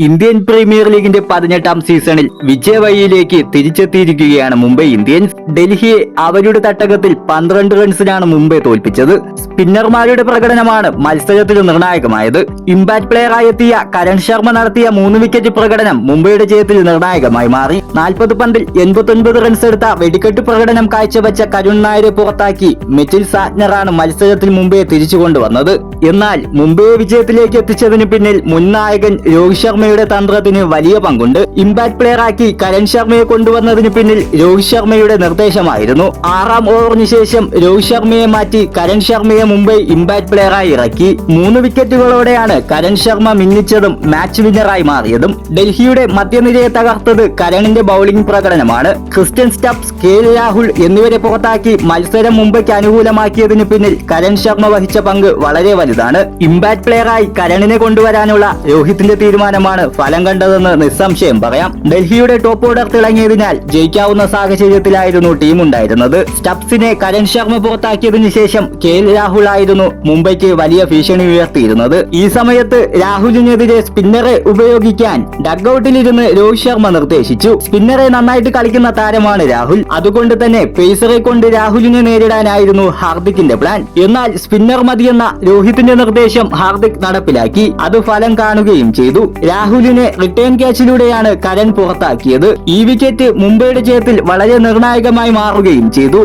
Indian premier ലീഗിന്റെ 18ാം സീസണിൽ വിജയവഴിയിലേക്ക് തിരിച്ചെത്തിയിരിക്കുകയാണ് Mumbai Indians. ഡൽഹിയെ അവരുടെ തട്ടകത്തിൽ 12 റൺസിനാണ് മുംബൈ തോൽപ്പിച്ചത്. സ്പിന്നർമാരുടെ പ്രകടനമാണ് മത്സരത്തിൽ നിർണായകമായത്. ഇമ്പാക്ട് പ്ലെയറായി എത്തിയ കരൺ ശർമ്മ നടത്തിയ 3 വിക്കറ്റ് പ്രകടനം മുംബൈയുടെ ജയത്തിൽ നിർണായകമായി മാറി. 40 പന്തിൽ 89 റൺസ് എടുത്ത വെടിക്കെട്ട് പ്രകടനം കാഴ്ചവെച്ച കരുൺ നായരെ പുറത്താക്കി മിച്ചൽ സാറ്റ്നറാണ് മത്സരത്തിൽ മുംബൈയെ തിരിച്ചു കൊണ്ടുവന്നത്. എന്നാൽ മുംബൈയെ വിജയത്തിലേക്ക് എത്തിച്ചതിന് പിന്നിൽ മുൻ നായകൻ രോഹിത് ശർമ്മയുടെ തന്ത്രത്തിന് വലിയ പങ്കുണ്ട്. ഇമ്പാക്ട് പ്ലെയറാക്കി കരൺ ശർമ്മയെ കൊണ്ടുവന്നതിന് പിന്നിൽ രോഹിത് ശർമ്മയുടെ നിർദ്ദേശമായിരുന്നു. 6ാം ഓവറിന് ശേഷം രോഹിത് ശർമ്മയെ മാറ്റി കരൺ ശർമ്മയെ മുംബൈ ഇമ്പാക്ട് പ്ലെയറായി ഇറക്കി. 3 വിക്കറ്റുകളോടെയാണ് കരൺ ശർമ്മ മിന്നിച്ചതും മാച്ച് വിന്നറായി മാറിയതും. ഡൽഹിയുടെ മധ്യനിരയെ തകർത്തത് കരണിന്റെ ബൌളിംഗ് പ്രകടനമാണ്. ക്രിസ്റ്റ്യൻ സ്റ്റബ്സ്, KL രാഹുൽ എന്നിവരെ പുറത്താക്കി മത്സരം മുംബൈക്ക് അനുകൂലമാക്കിയതിന് പിന്നിൽ കരൺ ശർമ്മ വഹിച്ച പങ്ക് വളരെ വലുതാണ്. ഇമ്പാക്ട് പ്ലെയറായി കരണിനെ കൊണ്ടുവരാനുള്ള രോഹിത്തിന്റെ തീരുമാനമാണ് ഫലം കണ്ടതെന്ന് നിസ്സംശയം പറയാം. ഡൽഹിയുടെ ടോപ്പ് ഓർഡർ തിളങ്ങിയതിനാൽ ജയിക്കാവുന്ന സാഹചര്യത്തിലായിരുന്നു ടീം ഉണ്ടായിരുന്നത്. സ്റ്റബ്സിനെ കരൺ ശർമ്മ പുറത്താക്കിയതിനു ശേഷം KL രാഹുൽ ആയിരുന്നു മുംബൈക്ക് വലിയ ഭീഷണി ഉയർത്തിയിരുന്നത്. ഈ സമയത്ത് രാഹുലിനെതിരെ സ്പിന്നറെ ഉപയോഗിക്കാൻ ഡഗ്ഔട്ടിലിരുന്ന് രോഹിത് ശർമ്മ നിർദ്ദേശിച്ചു. സ്പിന്നറെ നന്നായിട്ട് കളിക്കുന്ന താരമാണ് രാഹുൽ. അതുകൊണ്ട് തന്നെ പേസറെ കൊണ്ട് രാഹുലിനെ നേരിടാനായിരുന്നു ഹാർദിക്കിന്റെ പ്ലാൻ. എന്നാൽ സ്പിന്നർ മതിയെന്ന രോഹിത്തിന്റെ നിർദ്ദേശം ഹാർദിക് നടപ്പിലാക്കി. അത് ഫലം കാണുകയും ചെയ്തു. രാഹുലിനെ റിട്ടേൺ ക്യാച്ചിലൂടെയാണ് കരൺ പുറത്താക്കിയത്. ഈ വിക്കറ്റ് മുംബൈയുടെ ജയത്തിൽ വളരെ നിർണായകമായി മാറുകയും ചെയ്തു.